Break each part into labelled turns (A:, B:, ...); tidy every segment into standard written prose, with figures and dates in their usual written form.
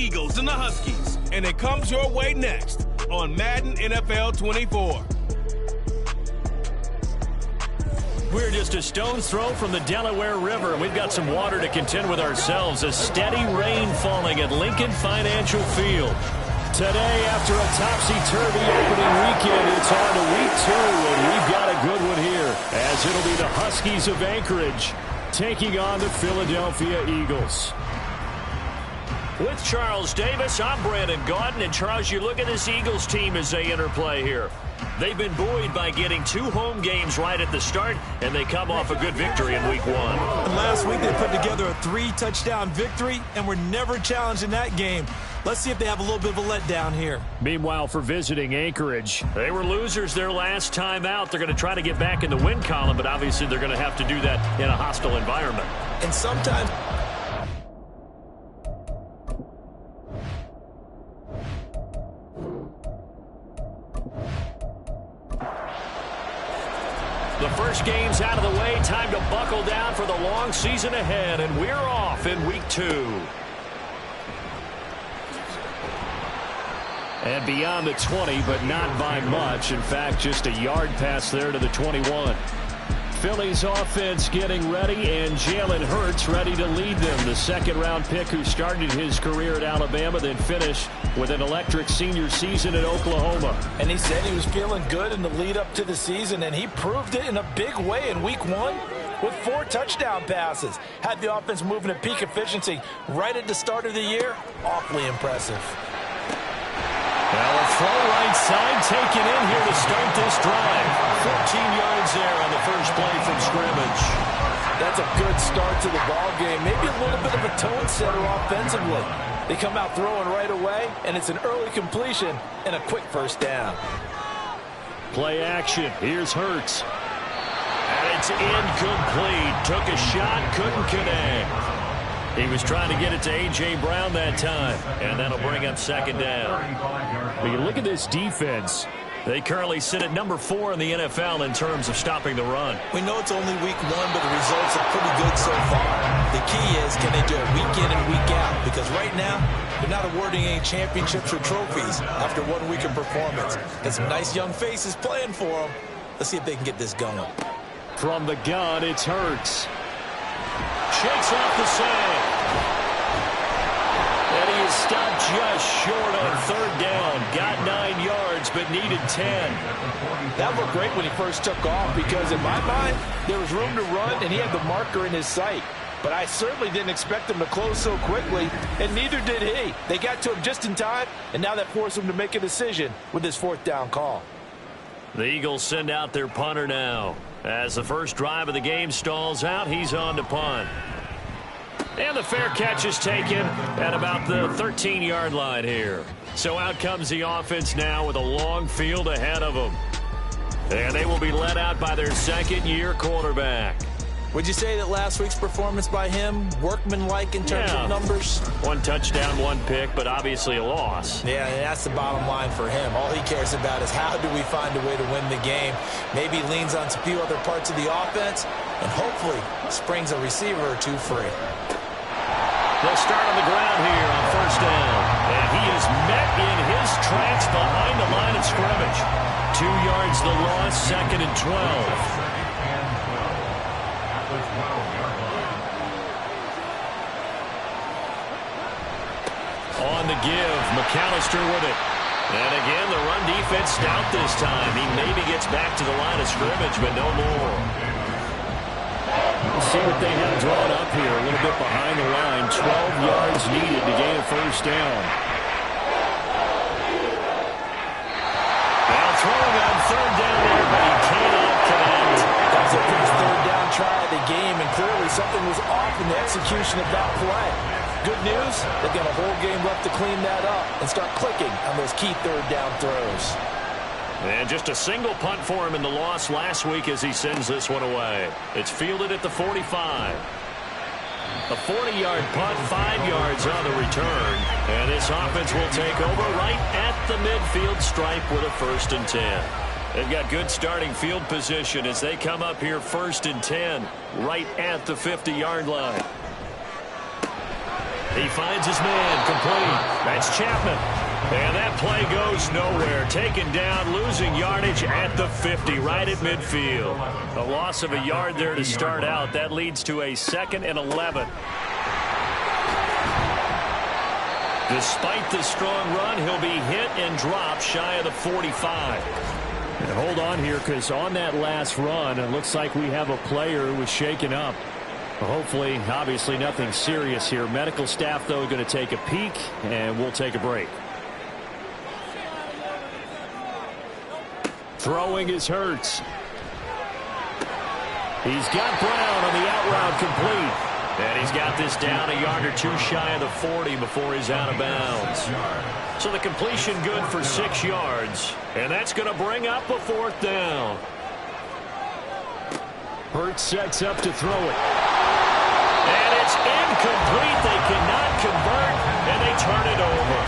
A: Eagles and the Huskies, and it comes your way next on Madden NFL 24.
B: We're just a stone's throw from the Delaware River, and we've got some water to contend with ourselves. A steady rain falling at Lincoln Financial Field. Today, after a topsy-turvy opening weekend, it's on to week 2, and we've got a good one here, as it'll be the Huskies of Anchorage taking on the Philadelphia Eagles. With Charles Davis, I'm Brandon Gaudin, and Charles, you look at this Eagles team as they interplay here. They've been buoyed by getting 2 home games right at the start, and they come off a good victory in week 1.
C: Last week they put together a 3-touchdown victory, and were never challenged in that game. Let's see if they have a little bit of a letdown here.
B: Meanwhile, for visiting Anchorage, they were losers their last time out. They're going to try to get back in the win column, but obviously they're going to have to do that in a hostile environment.
C: And sometimes
B: the first game's out of the way. Time to buckle down for the long season ahead, and we're off in week 2. And beyond the 20, but not by much. In fact, just a yard pass there to the 21. Philly's offense getting ready, and Jalen Hurts ready to lead them. The second-round pick who started his career at Alabama, then finished with an electric senior season at Oklahoma.
C: And he said he was feeling good in the lead up to the season, and he proved it in a big way in week 1 with 4 touchdown passes. Had the offense moving at peak efficiency right at the start of the year. Awfully impressive.
B: Well, a throw right side taken in here to start this drive. 14 yards there on the first play from scrimmage.
C: That's a good start to the ball game. Maybe a little bit of a tone setter offensively. They come out throwing right away, and it's an early completion and a quick first down.
B: Play action. Here's Hurts. And it's incomplete. Took a shot, couldn't connect. He was trying to get it to A.J. Brown that time, and that'll bring up second down. When you look at this defense, they currently sit at number 4 in the NFL in terms of stopping the run.
C: We know it's only week 1, but the results are pretty good so far. The key is, can they do it week in and week out? Because right now, they're not awarding any championships or trophies after 1 week of performance. Got some nice young faces playing for them. Let's see if they can get this going.
B: From the gun, it's Hurts. Shakes off the save. And he is stopped just short on third down. Got 9 yards, but needed 10.
C: That looked great when he first took off, because in my mind, there was room to run, and he had the marker in his sight. But I certainly didn't expect him to close so quickly, and neither did he. They got to him just in time, and now that forced him to make a decision with his 4th down call.
B: The Eagles send out their punter now. As the first drive of the game stalls out, he's on to punt. And the fair catch is taken at about the 13-yard line here. So out comes the offense now with a long field ahead of them. And they will be led out by their second-year quarterback.
C: Would you say that last week's performance by him, workmanlike in terms of numbers?
B: 1 touchdown, 1 pick, but obviously a loss.
C: Yeah, that's the bottom line for him. All he cares about is how do we find a way to win the game. Maybe leans on a few other parts of the offense, and hopefully springs a receiver or 2 free.
B: They'll start on the ground here on first down. And he is met in his tracks behind the line of scrimmage. 2 yards the loss, 2nd and 12. On the give, McAllister with it. And again, the run defense stout this time. He maybe gets back to the line of scrimmage, but no more. We'll see what they have drawn up here. A little bit behind the line. 12 yards needed to gain a first down. Now throwing on third down there, but he cannot connect.
C: That was a first third down try of the game, and clearly something was off in the execution of that play. Good news, they've got a whole game left to clean that up and start clicking on those key third down throws.
B: And just a single punt for him in the loss last week as he sends this one away. It's fielded at the 45. A 40-yard punt, 5 yards on the return. And this offense will take over right at the midfield stripe with a 1st and 10. They've got good starting field position as they come up here 1st and 10 right at the 50-yard line. He finds his man complete. That's Chapman. And that play goes nowhere. Taken down, losing yardage at the 50, right at midfield. A loss of a yard there to start out. That leads to a 2nd and 11. Despite the strong run, he'll be hit and dropped shy of the 45. And hold on here, because on that last run, it looks like we have a player who was shaken up. Hopefully, obviously nothing serious here. Medical staff, though, going to take a peek, and we'll take a break. Throwing is Hurts. He's got Brown on the out route complete. And he's got this down a yard or two shy of the 40 before he's out of bounds. So the completion good for 6 yards. And that's going to bring up a 4th down. Hurts sets up to throw it. And it's incomplete. They cannot convert, and they turn it over.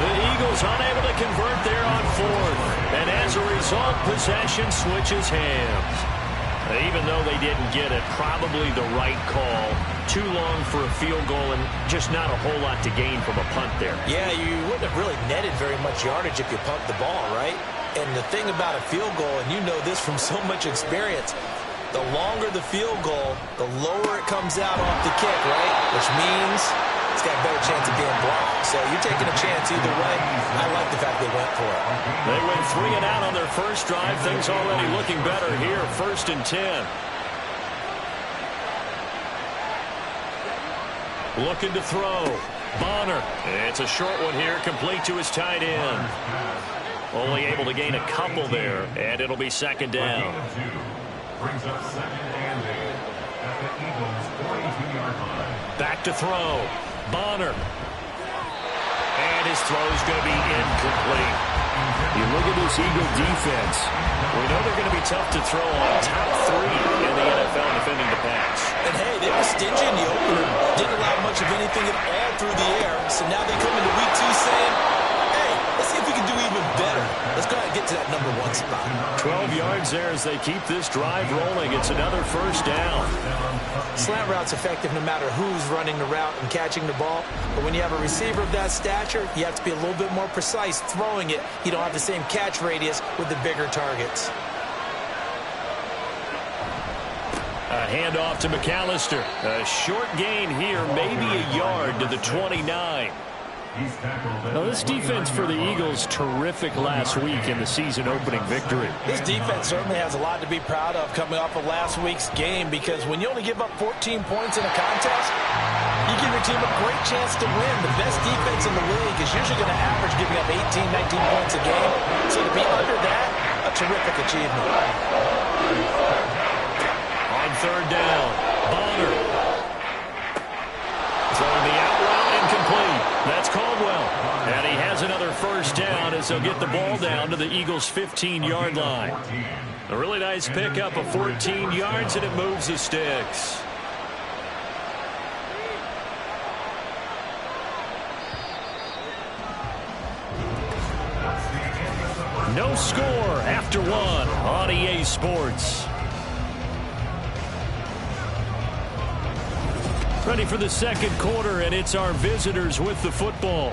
B: The Eagles unable to convert there on 4th. And as a result, possession switches hands. Even though they didn't get it, probably the right call. Too long for a field goal and just not a whole lot to gain from a punt there.
C: Yeah, you wouldn't have really netted very much yardage if you pumped the ball, right? And the thing about a field goal, and you know this from so much experience, the longer the field goal, the lower it comes out off the kick, right? Which means it's got a better chance of being blocked. So you're taking a chance either way. I like the fact they went for it.
B: They went 3 and out on their first drive. Things already looking better here. 1st and 10. Looking to throw. Bonner. It's a short one here, complete to his tight end. Only able to gain a couple there, and it'll be 2nd down.
D: Brings up 2nd and 8 at the Eagles' 42-yard line.
B: Back to throw. Bonner. And his throw's going to be incomplete. You look at this Eagle defense. We know they're going to be tough to throw on. Top 3 in the NFL defending the pass.
C: And hey, they were stingy in the opener. Didn't allow much of anything at all through the air. So now they come into week 2 saying, hey, let's see if we can do even better. Let's go ahead and get to that number 1 spot.
B: 12 yards there as they keep this drive rolling. It's another 1st down.
C: Slant route's effective no matter who's running the route and catching the ball. But when you have a receiver of that stature, you have to be a little bit more precise throwing it. You don't have the same catch radius with the bigger targets.
B: A handoff to McAllister. A short gain here, maybe a yard to the 29. Now, this defense for the Eagles, terrific last week in the season-opening victory.
C: This defense certainly has a lot to be proud of coming off of last week's game, because when you only give up 14 points in a contest, you give your team a great chance to win. The best defense in the league is usually going to average giving up 18, 19 points a game. So to be under that, a terrific achievement.
B: On 3rd down, Bonner. Throwing the out route, incomplete. That's Caldwell. And he has another 1st down as they'll get the ball down to the Eagles' 15-yard line. A really nice pickup of 14 yards, and it moves the sticks. No score after 1 on EA Sports. Ready for the 2nd quarter, and it's our visitors with the football.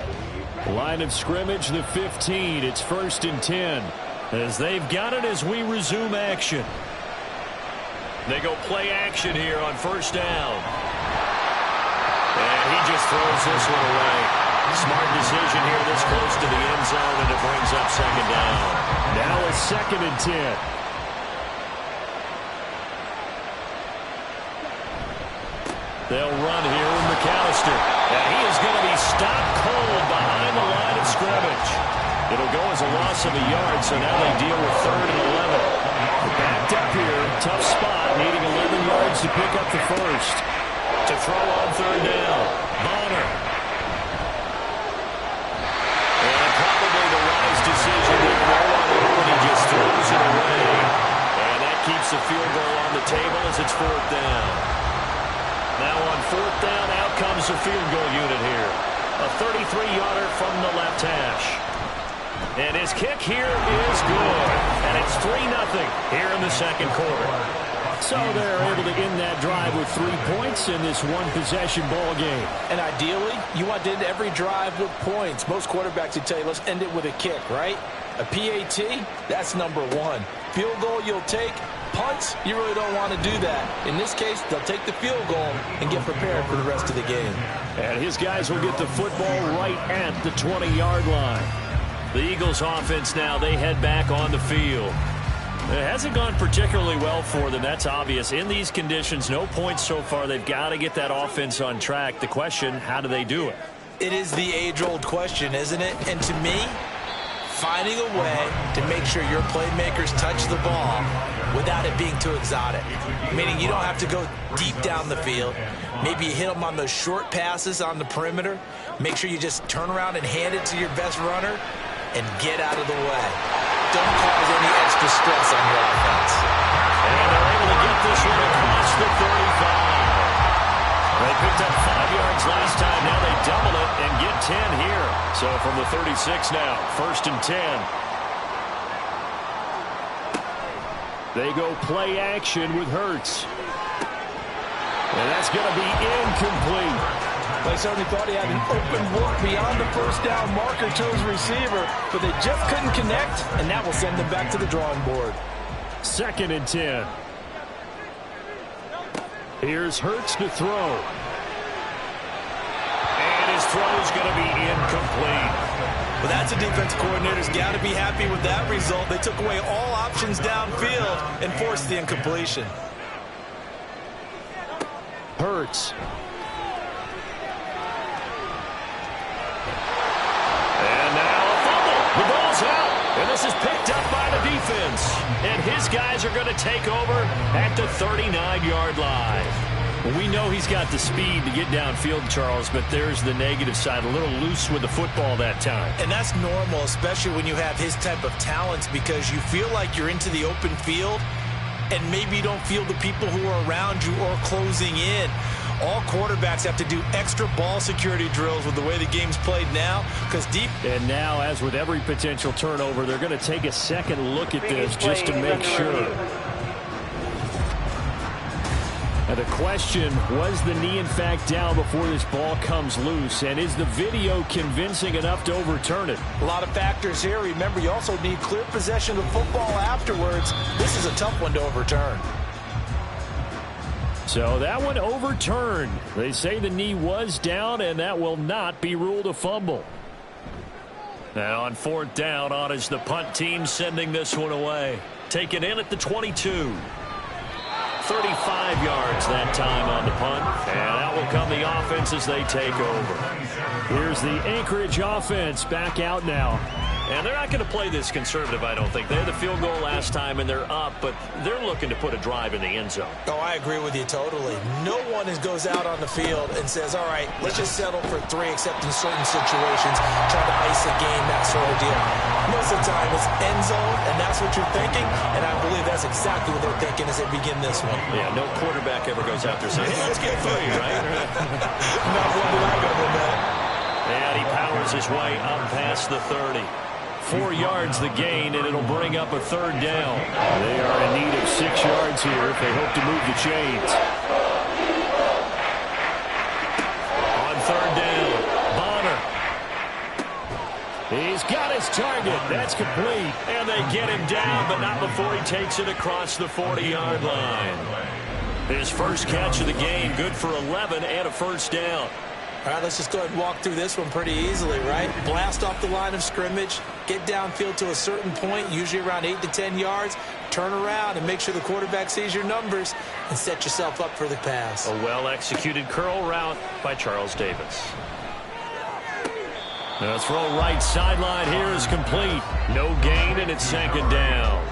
B: Line of scrimmage, the 15. It's 1st and 10 as they've got it as we resume action. They go play action here on 1st down. And he just throws this one away. Smart decision here this close to the end zone, and it brings up 2nd down. Now it's 2nd and 10. They'll run here with McAllister. And he is going to be stopped cold behind the line of scrimmage. It'll go as a loss of a yard, so now they deal with 3rd and 11. Backed up here, tough spot, needing 11 yards to pick up the 1st. To throw on 3rd down, Bonner. And probably the wise decision to roll on over, and he just throws it away. And that keeps the field goal on the table as it's 4th down. Now on 4th down, out comes the field goal unit here. A 33-yarder from the left hash. And his kick here is good. And it's 3-0 here in the 2nd quarter. So they're able to end that drive with 3 points in this one-possession ball game.
C: And ideally, you want to end every drive with points. Most quarterbacks would tell you, let's end it with a kick, right? A PAT, that's number one. Field goal you'll take. Punts, you really don't want to do that. In this case, they'll take the field goal and get prepared for the rest of the game.
B: And his guys will get the football right at the 20-yard line. The Eagles offense now, they head back on the field. It hasn't gone particularly well for them. That's obvious. In these conditions, no points so far. They've got to get that offense on track. The question, how do they do it?
C: It is the age-old question, isn't it? And to me, finding a way to make sure your playmakers touch the ball without it being too exotic. Meaning you don't have to go deep down the field. Maybe you hit them on those short passes on the perimeter. Make sure you just turn around and hand it to your best runner and get out of the way. Don't cause any extra stress on your offense.
B: And they're able to get this one across the 35. They picked up 5 yards last time. Now they double it and get 10 here. So from the 36 now, 1st and 10. They go play action with Hurts. And that's going to be incomplete.
C: They certainly thought he had an open look beyond the first down marker to his receiver, but they just couldn't connect, and that will send them back to the drawing board.
B: 2nd and 10. Here's Hurts to throw. And his throw is going to be incomplete.
C: Well, that's a defense coordinator's got to be happy with that result. They took away all options downfield and forced the incompletion.
B: Hurts. The ball's out, and this is picked up by the defense. And his guys are going to take over at the 39-yard line. We know he's got the speed to get downfield, Charles, but there's the negative side. A little loose with the football that time.
C: And that's normal, especially when you have his type of talents, because you feel like you're into the open field, and maybe you don't feel the people who are around you or closing in. All quarterbacks have to do extra ball security drills with the way the game's played now, because deep.
B: And now, as with every potential turnover, they're going to take a second look at this just to make sure. And the question, was the knee in fact down before this ball comes loose? And is the video convincing enough to overturn it?
C: A lot of factors here. Remember, you also need clear possession of football afterwards. This is a tough one to overturn.
B: So that one overturned. They say the knee was down, and that will not be ruled a fumble. Now on 4th down, on is the punt team sending this one away. Taken in at the 22. 35 yards that time on the punt. And out will come the offense as they take over. Here's the Anchorage offense back out now. And they're not going to play this conservative, I don't think. They had the field goal last time, and they're up, but they're looking to put a drive in the end zone.
C: Oh, I agree with you totally. No one goes out on the field and says, all right, let's just settle for 3, except in certain situations, try to ice a game, that sort of deal. Most of the time, it's end zone, and that's what you're thinking, and I believe that's exactly what they're thinking as they begin this one.
B: Yeah, no quarterback ever goes out there saying, hey, let's get 3, right?
C: Not one that I've ever met.
B: And he powers his way up past the 30. 4 yards the gain, and it'll bring up a 3rd down. They are in need of 6 yards here if they hope to move the chains. On 3rd down, Bonner. He's got his target. That's complete. And they get him down, but not before he takes it across the 40-yard line. His first catch of the game, good for 11 and a 1st down.
C: All right, let's just go ahead and walk through this one pretty easily, right? Blast off the line of scrimmage, get downfield to a certain point, usually around 8 to 10 yards, turn around and make sure the quarterback sees your numbers and set yourself up for the pass.
B: A well-executed curl route by Charles Davis. The throw right sideline here is complete. No gain, and it's 2nd down.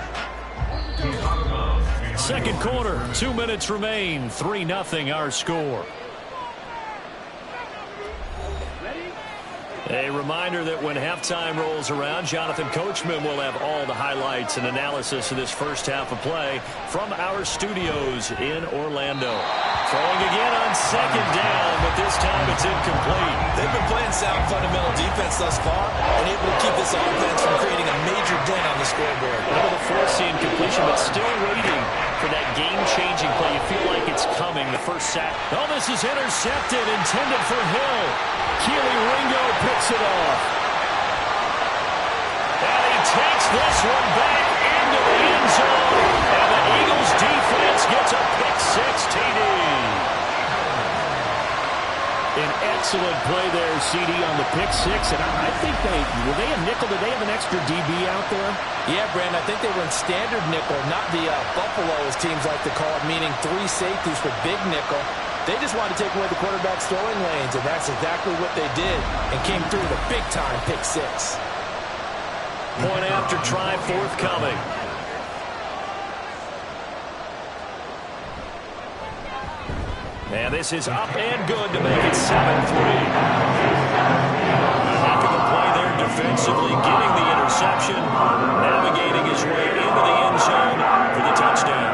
B: 2nd quarter, 2 minutes remain. 3-0 our score. A reminder that when halftime rolls around, Jonathan Coachman will have all the highlights and analysis of this first half of play from our studios in Orlando. Throwing again on 2nd down, but this time it's incomplete.
C: They've been playing sound fundamental defense thus far and able to keep this offense from creating a major dent on the scoreboard.
B: Able to force the incompletion, but still waiting for that game-changing play. You feel like it's coming, the first sack. Oh, this is intercepted, intended for Hill. Keely Ringo picks it off. And he takes this one back into the end zone. And the Eagles defense gets a pick-six TD. An excellent play there, CD, on the pick-six. And I think were they a nickel? Did they have an extra DB out there?
C: Yeah, Brandon, I think they were in standard nickel, not the Buffalo, as teams like to call it, meaning 3 safeties for big nickel. They just wanted to take away the quarterback's throwing lanes, and that's exactly what they did, and came through with a big-time pick-six.
B: Point after try forthcoming. And this is up and good to make it 7-3. Heck of a play there defensively, getting the interception, navigating his way into the end zone for the touchdown.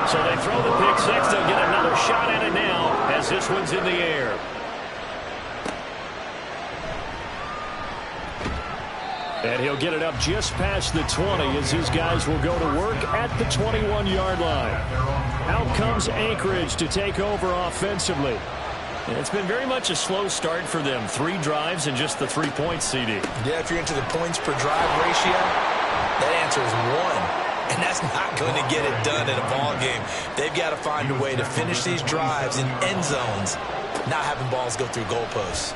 B: So they throw the pick six. They'll get another shot at it now as this one's in the air. And he'll get it up just past the 20 as his guys will go to work at the 21-yard line. Out comes Anchorage to take over offensively. And it's been very much a slow start for them. 3 drives and just the 3 points, CD.
C: Yeah, if you're into the points per drive ratio, that answer is 1. And that's not going to get it done in a ball game. They've got to find a way to finish these drives in end zones, not having balls go through goalposts.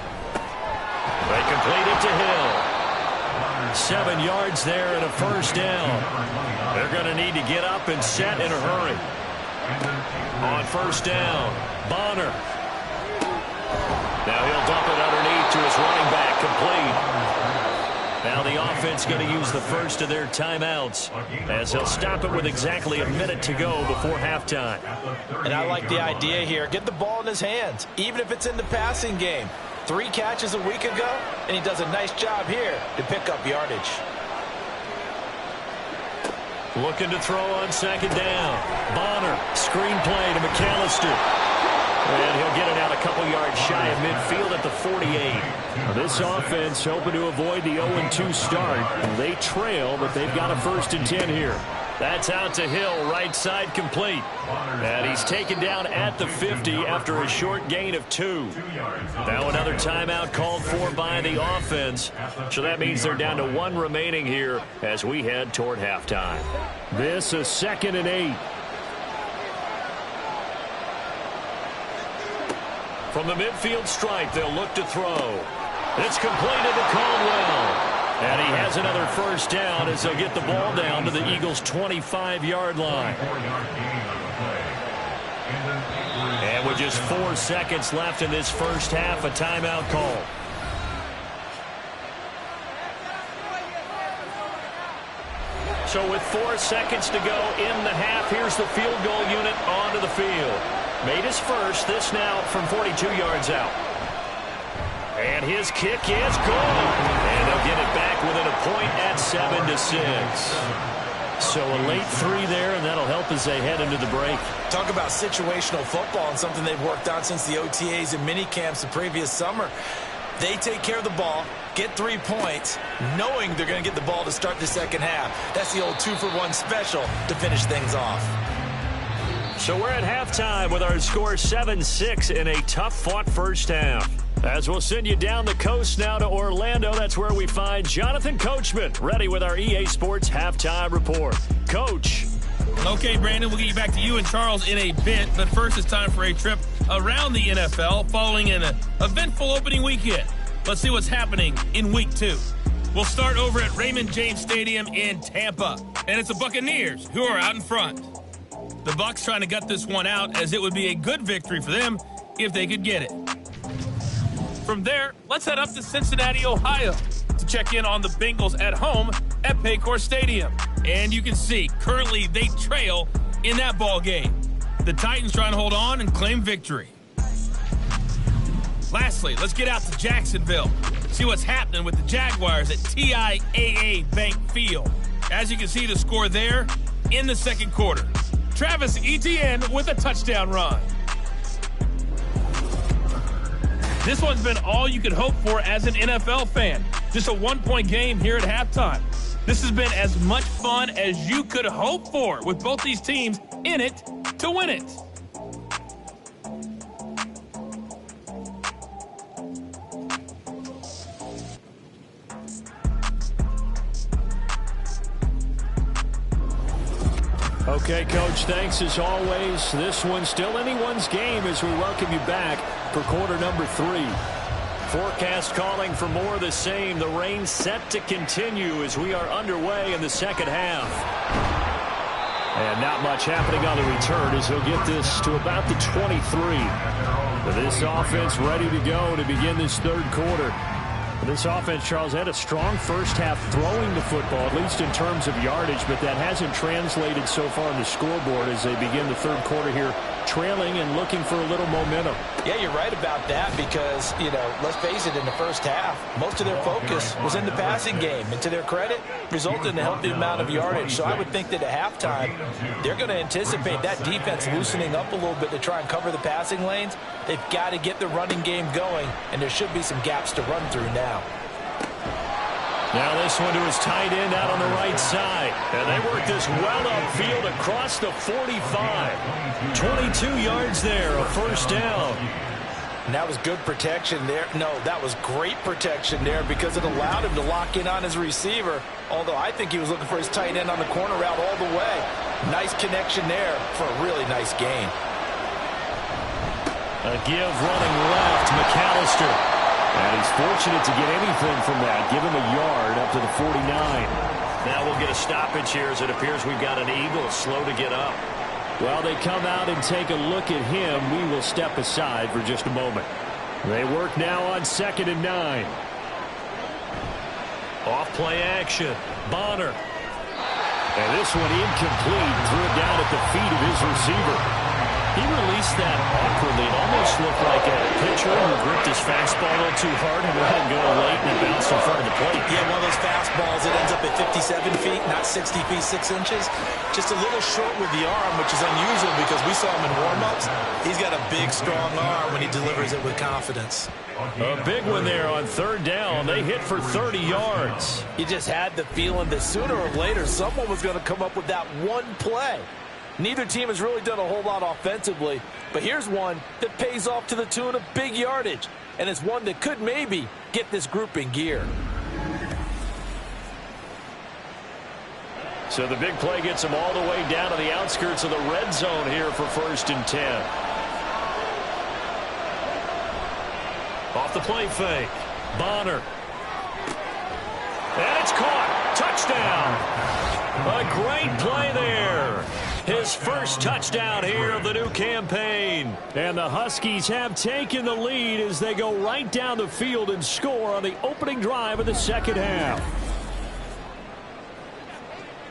B: They complete it to Hill. 7 yards there and a first down. They're going to need to get up and set in a hurry. On first down, Bonner. Now he'll dump it underneath to his running back, complete. Now the offense going to use the first of their timeouts as they'll stop it with exactly a minute to go before halftime.
C: And I like the idea here. Get the ball in his hands, even if it's in the passing game. 3 catches a week ago, and he does a nice job here to pick up yardage.
B: Looking to throw on second down. Bonner, screen play to McAllister. And he'll get it out a couple yards shy of midfield at the 48. Now this offense hoping to avoid the 0-2 start. They trail, but they've got a 1st and 10 here. That's out to Hill, right side complete. And he's taken down at the 50 after a short gain of 2. Now another timeout called for by the offense. So that means they're down to 1 remaining here as we head toward halftime. This is 2nd and 8. From the midfield stripe, they'll look to throw. It's completed to Caldwell. And he has another first down as they'll get the ball down to the Eagles' 25-yard line. And with just 4 seconds left in this first half, a timeout call. So with 4 seconds to go in the half, here's the field goal unit onto the field. Made his first, this now from 42 yards out. And his kick is good. And they'll get it back within a point at 7-6. So a late 3 there, and that'll help as they head into the break.
C: Talk about situational football and something they've worked on since the OTAs and mini camps the previous summer. They take care of the ball, get 3 points, knowing they're going to get the ball to start the second half. That's the old 2-for-1 special to finish things off.
B: So we're at halftime with our score 7-6 in a tough-fought first half. As we'll send you down the coast now to Orlando, that's where we find Jonathan Coachman, ready with our EA Sports Halftime Report. Coach.
E: Okay, Brandon, we'll get you back to you and Charles in a bit, but first it's time for a trip around the NFL following an eventful opening weekend. Let's see what's happening in Week 2. We'll start over at Raymond James Stadium in Tampa, and it's the Buccaneers who are out in front. The Bucs trying to gut this one out as it would be a good victory for them if they could get it. From there, let's head up to Cincinnati, Ohio to check in on the Bengals at home at Paycor Stadium. And you can see, currently they trail in that ball game. The Titans trying to hold on and claim victory. Lastly, let's get out to Jacksonville. See what's happening with the Jaguars at TIAA Bank Field. As you can see, the score there in the second quarter. Travis Etienne with a touchdown run. This one's been all you could hope for as an NFL fan. Just a 1-point game here at halftime. This has been as much fun as you could hope for, with both these teams in it to win it.
B: Okay, Coach, thanks as always. This one's still anyone's game as we welcome you back for quarter number 3. Forecast calling for more of the same. The rain set to continue as we are underway in the second half. And not much happening on the return as he'll get this to about the 23. With this offense ready to go to begin this third quarter. This offense, Charles, had a strong first half throwing the football, at least in terms of yardage, but that hasn't translated so far on the scoreboard as they begin the third quarter here, trailing and looking for a little momentum.
C: Yeah, you're right about that because, let's face it, in the first half, most of their focus was in the passing game. And to their credit, resulted in a healthy amount of yardage. So I would think that at halftime, they're going to anticipate that defense loosening up a little bit to try and cover the passing lanes. They've got to get the running game going, and there should be some gaps to run through now.
B: Now this one to his tight end out on the right side. And they work this well upfield across the 45. 22 yards there, a first down.
C: And that was good protection there. No, that was great protection there because it allowed him to lock in on his receiver. Although I think he was looking for his tight end on the corner route all the way. Nice connection there for a really nice gain.
B: A give running left, McAllister. And he's fortunate to get anything from that. Give him a yard up to the 49. Now we'll get a stoppage here as it appears we've got an Eagle slow to get up. While they come out and take a look at him, we will step aside for just a moment. They work now on 2nd and 9. Off play action. Bonner. And this one incomplete. Threw it down at the feet of his receiver. He released that awkwardly. It almost looked like a pitcher who gripped his fastball a little too hard and let it go late and it bounced in front of the plate.
C: Yeah, one of those fastballs that ends up at 57 feet, not 60 feet, 6 inches. Just a little short with the arm, which is unusual because we saw him in warm-ups. He's got a big, strong arm when he delivers it with confidence.
B: A big one there on 3rd down. They hit for 30 yards.
C: You just had the feeling that sooner or later someone was going to come up with that one play. Neither team has really done a whole lot offensively, but here's one that pays off to the tune of big yardage, and it's one that could maybe get this group in gear.
B: So the big play gets them all the way down to the outskirts of the red zone here for 1st and 10. Off the play fake. Bonner. And it's caught. Touchdown. A great play there. His first touchdown here of the new campaign. And the Huskies have taken the lead as they go right down the field and score on the opening drive of the second half.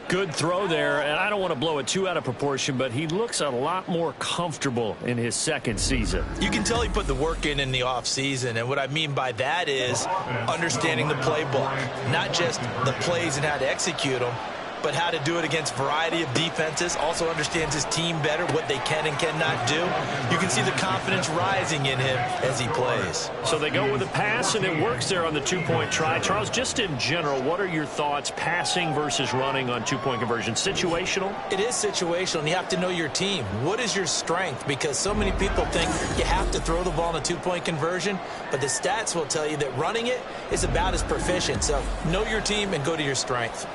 B: Good throw there, and I don't want to blow it too out of proportion, but he looks a lot more comfortable in his second season.
C: You can tell he put the work in the offseason, and what I mean by that is understanding the playbook, not just the plays and how to execute them, but how to do it against a variety of defenses. Also understands his team better, what they can and cannot do. You can see the confidence rising in him as he plays.
B: So they go with a pass, and it works there on the 2-point try. Charles, just in general, what are your thoughts passing versus running on 2-point conversion? Situational?
C: It is situational, and you have to know your team. What is your strength? Because so many people think you have to throw the ball in a 2-point conversion, but the stats will tell you that running it is about as proficient. So know your team and go to your strength.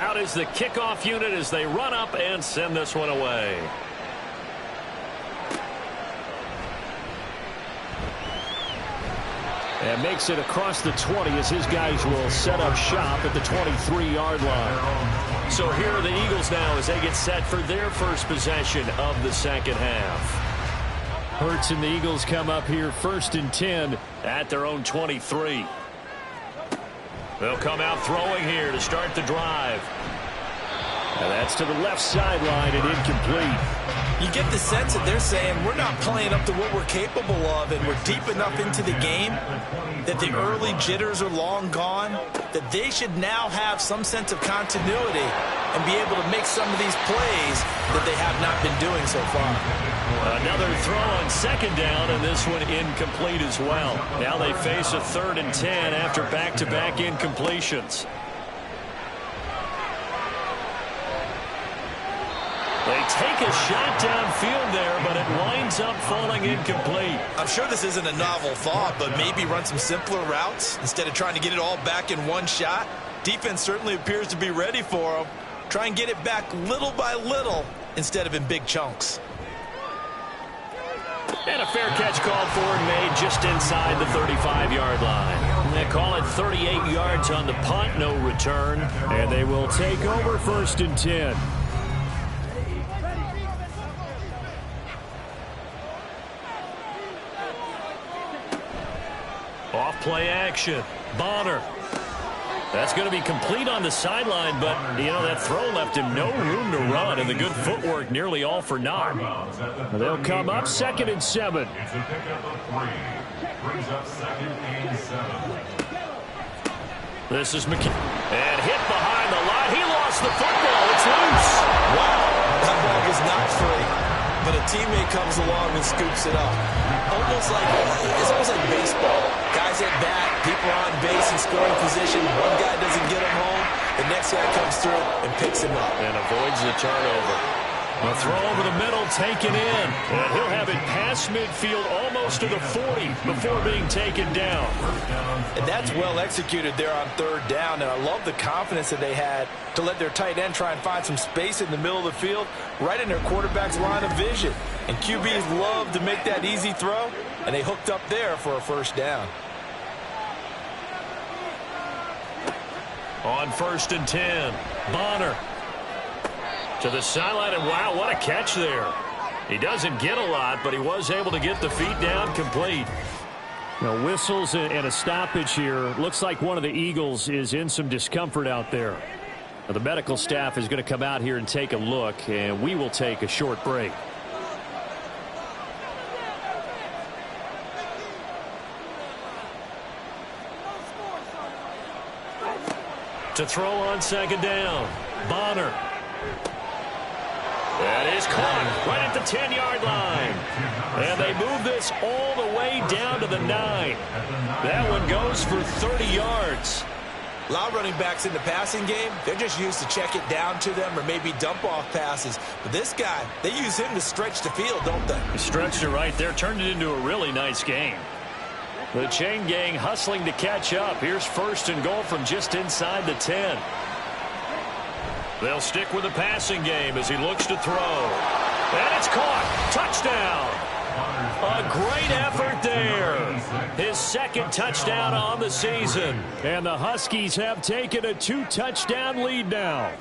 B: Out is the kickoff unit as they run up and send this one away. And makes it across the 20 as his guys will set up shop at the 23-yard line. So here are the Eagles now as they get set for their first possession of the second half. Hurts and the Eagles come up here 1st and 10 at their own 23. They'll come out throwing here to start the drive. And that's to the left sideline and incomplete.
C: You get the sense that they're saying we're not playing up to what we're capable of, and we're deep enough into the game that the early jitters are long gone, that they should now have some sense of continuity and be able to make some of these plays that they have not been doing so far.
B: Another throw on second down, and this one incomplete as well. Now they face a 3rd and 10 after back-to-back incompletions. They take a shot downfield there, but it winds up falling incomplete.
C: I'm sure this isn't a novel thought, but maybe run some simpler routes instead of trying to get it all back in one shot. Defense certainly appears to be ready for them. Try and get it back little by little instead of in big chunks.
B: And a fair catch called for and made just inside the 35-yard line. They call it 38 yards on the punt, no return. And they will take over 1st and 10. Off play action. Bonner. That's going to be complete on the sideline, but, you know, that throw left him no room to run, and the good footwork nearly all for naught. They'll come up 2nd and 7.
D: It's a pickup of 3. Brings up 2nd and 7.
B: This is McKinney. And hit behind the line. He lost the football. It's loose.
C: Wow, that ball was not free, but a teammate comes along and scoops it up. It's almost like baseball. Guys at bat, people are on base in scoring position. One guy doesn't get him home. The next guy comes through and picks him up.
B: And avoids the turnover. A throw over the middle, taken in. And he'll have it past midfield almost to the 40 before being taken down.
C: And that's well executed there on 3rd down. And I love the confidence that they had to let their tight end try and find some space in the middle of the field, right in their quarterback's line of vision. And QBs love to make that easy throw, and they hooked up there for a 1st down.
B: On 1st and 10, Bonner to the sideline, and wow, what a catch there. He doesn't get a lot, but he was able to get the feet down complete. Now, whistles and a stoppage here. Looks like one of the Eagles is in some discomfort out there. Now, the medical staff is going to come out here and take a look, and we will take a short break. To throw on 2nd down, Bonner. That is caught right at the 10-yard line. And they move this all the way down to the 9. That one goes for 30 yards.
C: A lot of running backs in the passing game, they're just used to check it down to them or maybe dump off passes. But this guy, they use him to stretch the field, don't they?
B: Stretched it right there, turned it into a really nice game. The chain gang hustling to catch up. Here's 1st and goal from just inside the 10. They'll stick with the passing game as he looks to throw. And it's caught. Touchdown. A great effort there. His 2nd touchdown on the season. And the Huskies have taken a 2-touchdown lead now.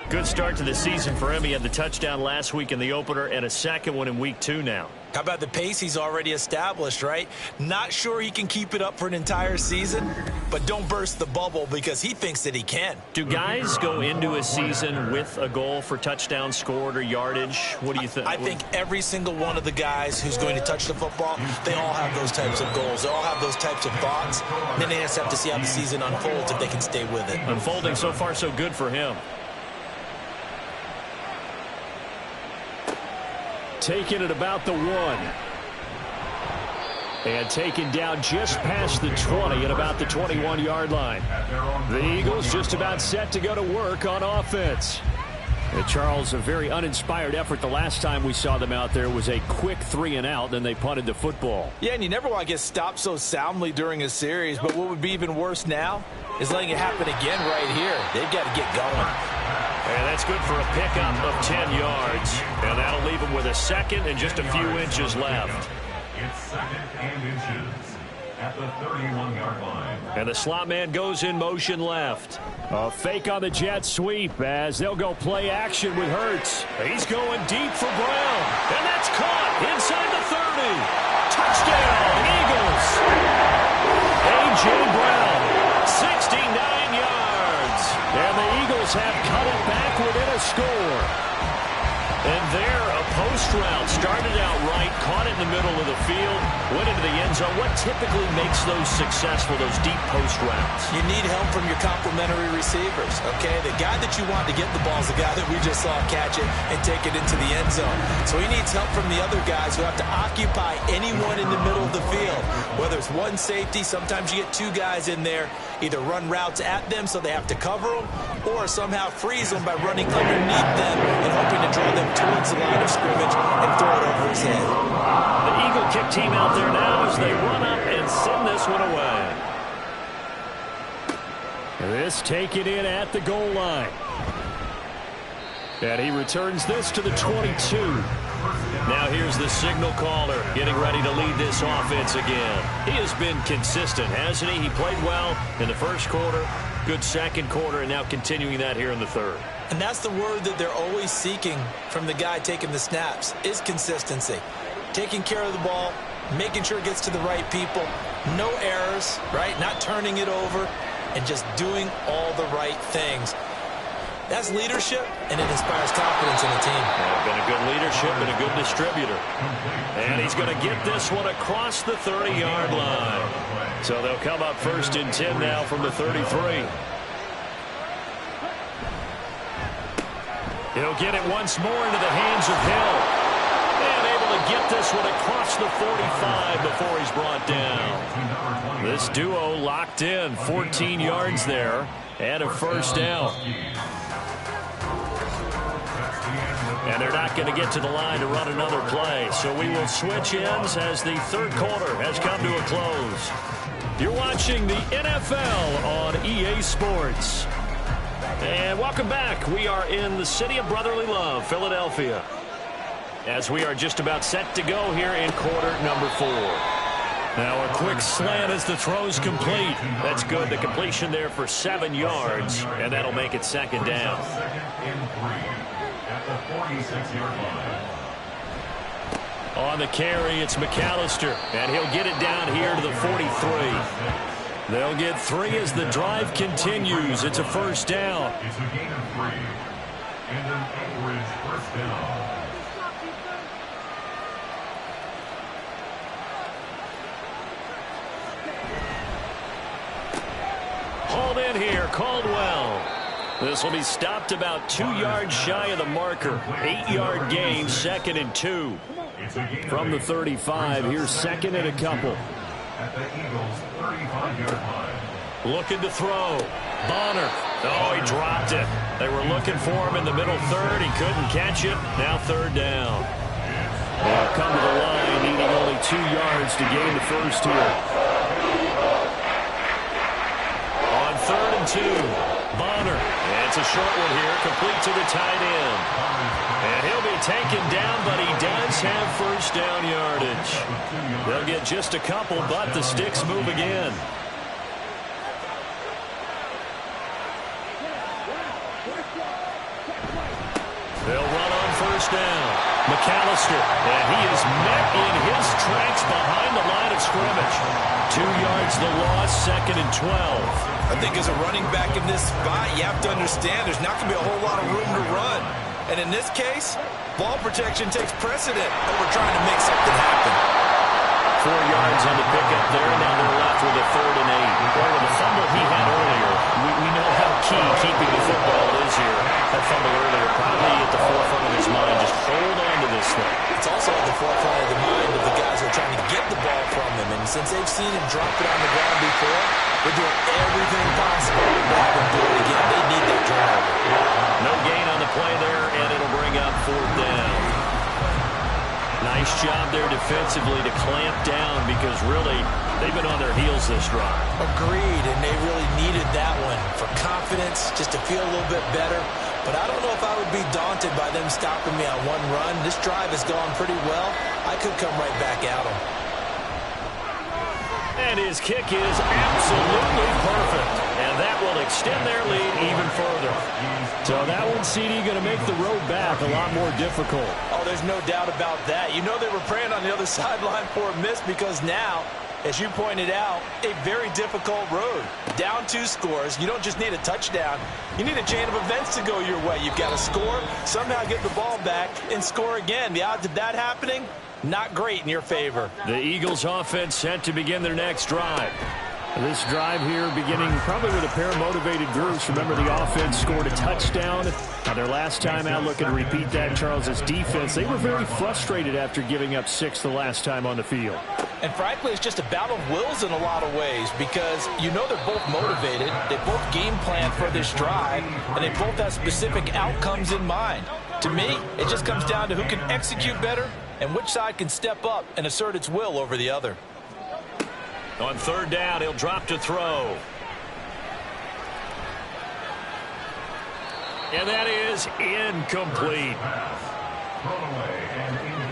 B: Good start to the season for him. He had the touchdown last week in the opener and a 2nd one in week 2 now.
C: How about the pace he's already established, right? Not sure he can keep it up for an entire season, but don't burst the bubble because he thinks that he can.
B: Do guys go into a season with a goal for touchdown scored or yardage? What do you think?
C: I think every single one of the guys who's going to touch the football, they all have those types of goals. They all have those types of thoughts. And then they just have to see how the season unfolds if they can stay with it.
B: Unfolding so far so good for him. Taken at about the 1. And taken down just past the 20 at about the 21-yard line. The Eagles just about set to go to work on offense. Charles, a very uninspired effort. The last time we saw them out there was a quick 3-and-out, then they punted the football.
C: Yeah, and you never want to get stopped so soundly during a series, but what would be even worse now is letting it happen again right here. They've got to get going.
B: And that's good for a pickup of 10 yards. And that'll leave him with a 2nd and just a few inches left.
D: It's 2nd and inches at the 31-yard line.
B: And the slot man goes in motion left. A fake on the jet sweep as they'll go play action with Hurts. He's going deep for Brown. And that's caught inside the 30. Touchdown, Eagles. A.J. Brown, 69 yards. And the Eagles have cut it back within a score. And their opposing post route. Started out right, caught it in the middle of the field, went into the end zone. What typically makes those successful, those deep post routes?
C: You need help from your complementary receivers, okay? The guy that you want to get the ball is the guy that we just saw catch it and take it into the end zone. So he needs help from the other guys who have to occupy anyone in the middle of the field. Whether it's one safety, sometimes you get two guys in there, either run routes at them so they have to cover them, or somehow freeze them by running underneath them and hoping to draw them towards the line of scrimmage and throw it over his head.
B: The Eagle kick team out there now as they run up and send this one away. This taken in at the goal line. And he returns this to the 22. Now here's the signal caller getting ready to lead this offense again. He has been consistent, hasn't he? He played well in the first quarter, good second quarter, and now continuing that here in the third.
C: And that's the word that they're always seeking from the guy taking the snaps, is consistency. Taking care of the ball, making sure it gets to the right people, no errors, right? Not turning it over, and just doing all the right things. That's leadership, and it inspires confidence in the team.
B: Been a good leadership and a good distributor. And he's going to get this one across the 30-yard line. So they'll come up 1st and 10 now from the 33. He'll get it once more into the hands of Hill. And able to get this one across the 45 before he's brought down. This duo locked in, 14 yards there, and a first down. And they're not going to get to the line to run another play. So we will switch ends as the third quarter has come to a close. You're watching the NFL on EA Sports. And welcome back. We are in the city of brotherly love, Philadelphia, as we are just about set to go here in quarter number 4. Now a quick slant as the throw's complete. That's good. The completion there for 7 yards, and that'll make it second down.
D: At the 46-yard line.
B: On the carry, it's McAllister, and he'll get it down here to the 43. They'll get 3 as the drive continues. It's a first down.
D: It's a gain of 3. And an Anchorage first down.
B: Hauled in here, Caldwell. This will be stopped about 2 yards shy of the marker. 8-yard gain, 2nd and 2. From the 35, here's 2nd and a couple.
D: At the Eagles' 35-yard line.
B: Looking to throw. Bonner. Oh, he dropped it. They were looking for him in the middle third. He couldn't catch it. Now third down. They'll come to the line, needing only 2 yards to gain the first here. On 3rd and 2. Bonner. And it's a short one here, complete to the tight end. And he'll be taken down, but he does have first down yardage. They'll get just a couple, but the sticks move again. They'll run on first down. McAllister, and he is met in his tracks behind the line of scrimmage. 2 yards the loss, 2nd and 12.
C: I think as a running back in this spot, you have to understand there's not going to be a whole lot of room to run. And in this case, ball protection takes precedent over trying to make something happen.
B: 4 yards on the pickup there. Now they're left with a 3rd and 8. Well, with the fumble he had earlier, we know how key keeping the football is here. That fumble earlier probably at the forefront of his mind. Just hold on to this thing.
C: It's also at the forefront of the mind of the guys who are trying to get the ball from him. And since they've seen him drop it on the ground before, they're doing everything possible to have him do it again. They need that turnover.
B: No gain on the play there, and it'll bring up 4th down. Nice job there defensively to clamp down because really they've been on their heels this drive.
C: Agreed, and they really needed that one for confidence, just to feel a little bit better. But I don't know if I would be daunted by them stopping me on one run. This drive has gone pretty well. I could come right back at them.
B: And his kick is absolutely perfect. And that will extend their lead even further. So that one, CD, going to make the road back a lot more difficult.
C: Oh, there's no doubt about that. You know they were praying on the other sideline for a miss because now as you pointed out, a very difficult road. Down 2 scores. You don't just need a touchdown. You need a chain of events to go your way. You've got to score, somehow get the ball back, and score again. The odds of that happening, not great in your favor.
B: The Eagles offense set to begin their next drive. This drive here beginning probably with a pair of motivated groups. Remember, the offense scored a touchdown. Now, their last time out, looking to repeat that, Charles' defense, they were very frustrated after giving up 6 the last time on the field.
C: And frankly, it's just a battle of wills in a lot of ways because you know they're both motivated. They both game plan for this drive, and they both have specific outcomes in mind. To me, it just comes down to who can execute better and which side can step up and assert its will over the other.
B: On 3rd down, he'll drop to throw. And that is incomplete.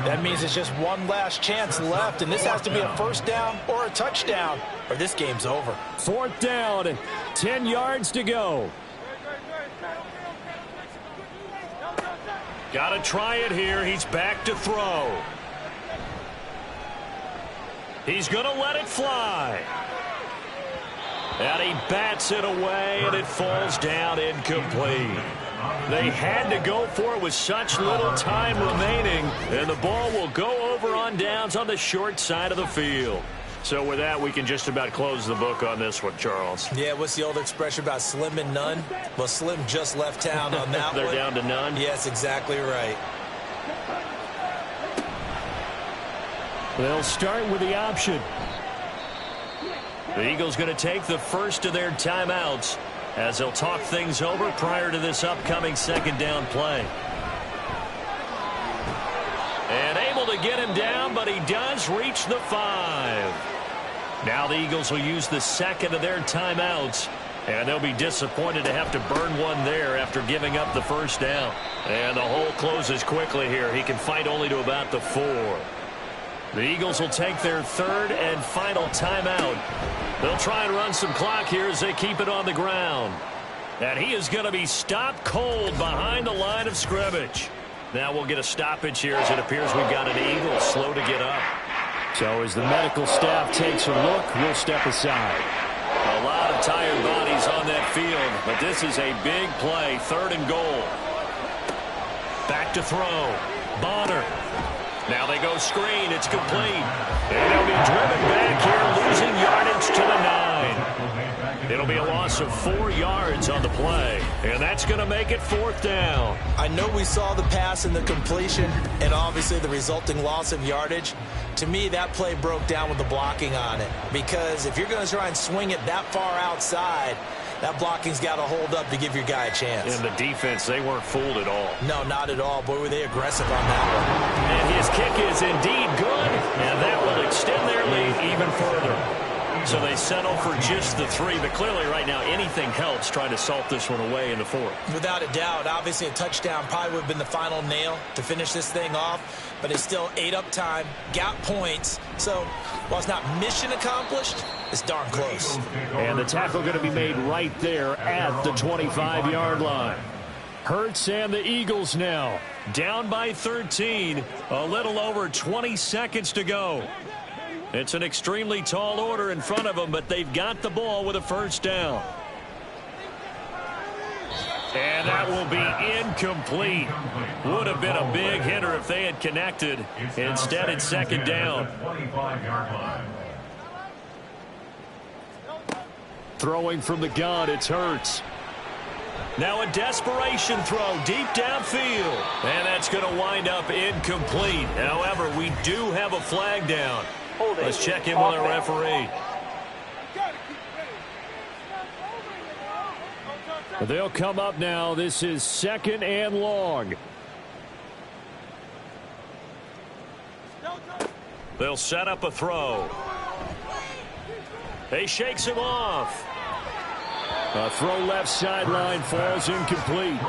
C: That means it's just one last chance left, and this has to be a first down or a touchdown, or this game's over.
B: 4th down, 10 yards to go. Got to try it here. He's back to throw. He's going to let it fly. And he bats it away, and it falls down incomplete. They had to go for it with such little time remaining, and the ball will go over on downs on the short side of the field. So with that, we can just about close the book on this one, Charles.
C: Yeah, what's the old expression about slim and none? Well, Slim just left town on that
B: They're
C: one.
B: down to none?
C: Yes, exactly right.
B: They'll start with the option. The Eagles going to take the first of their timeouts as they'll talk things over prior to this upcoming 2nd down play. And able to get him down, but he does reach the 5. Now the Eagles will use the 2nd of their timeouts, and they'll be disappointed to have to burn one there after giving up the 1st down. And the hole closes quickly here. He can fight only to about the 4. The Eagles will take their 3rd and final timeout. They'll try and run some clock here as they keep it on the ground. And he is going to be stopped cold behind the line of scrimmage. Now we'll get a stoppage here as it appears we've got an Eagle slow to get up. So as the medical staff takes a look, we'll step aside. A lot of tired bodies on that field, but this is a big play, 3rd and goal. Back to throw. Bonner. Now they go screen. It's complete. And they'll be driven back here, losing yardage to the 9. It'll be a loss of 4 yards on the play. And that's going to make it 4th down.
C: I know we saw the pass and the completion and obviously the resulting loss of yardage. To me, that play broke down with the blocking on it. Because if you're going to try and swing it that far outside, that blocking's got to hold up to give your guy a chance.
B: And the defense, they weren't fooled at all.
C: No, not at all. Boy, were they aggressive on that one.
B: And his kick is indeed good, and that will extend their lead even further. So they settle for just the 3, but clearly right now anything helps trying to salt this one away in the 4th.
C: Without a doubt, obviously a touchdown probably would have been the final nail to finish this thing off, but it's still ate up time, got points, so while it's not mission accomplished, it's darn close.
B: And the tackle going to be made right there at the 25-yard line. Hurts and the Eagles now down by 13, a little over 20 seconds to go. It's an extremely tall order in front of them, but they've got the ball with a 1st down. And that will be incomplete. Would have been a big hitter if they had connected. Instead, it's 2nd down. Throwing from the gun, it's Hurts. Now a desperation throw deep downfield. And that's going to wind up incomplete. However, we do have a flag down. Let's check in with our referee. They'll come up now. This is 2nd and long. They'll set up a throw. He shakes him off. A throw left sideline falls incomplete.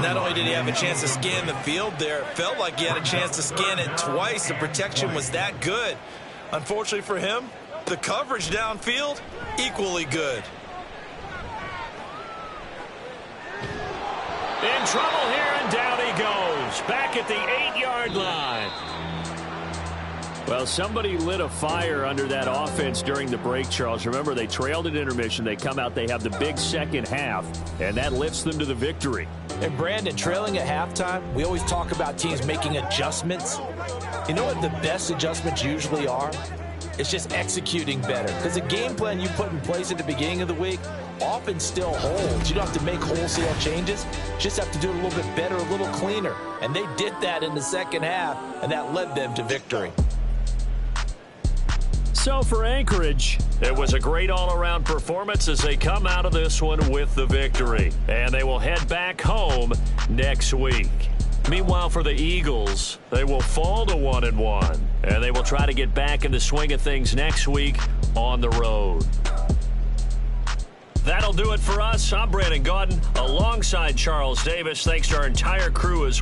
C: Not only did he have a chance to scan the field there, it felt like he had a chance to scan it twice. The protection was that good. Unfortunately for him, the coverage downfield, equally good.
B: In trouble here, and down he goes. Back at the 8-yard line. Well, somebody lit a fire under that offense during the break, Charles. Remember, they trailed at intermission. They come out, they have the big second half, and that lifts them to the victory.
C: And Brandon, trailing at halftime, we always talk about teams making adjustments. You know what the best adjustments usually are? It's just executing better. Because the game plan you put in place at the beginning of the week often still holds. You don't have to make wholesale changes. Just have to do it a little bit better, a little cleaner. And they did that in the second half, and that led them to victory.
B: So for Anchorage, it was a great all-around performance as they come out of this one with the victory. And they will head back home next week. Meanwhile, for the Eagles, they will fall to 1-1. And they will try to get back in the swing of things next week on the road. That'll do it for us. I'm Brandon Gaudin alongside Charles Davis. Thanks to our entire crew as well.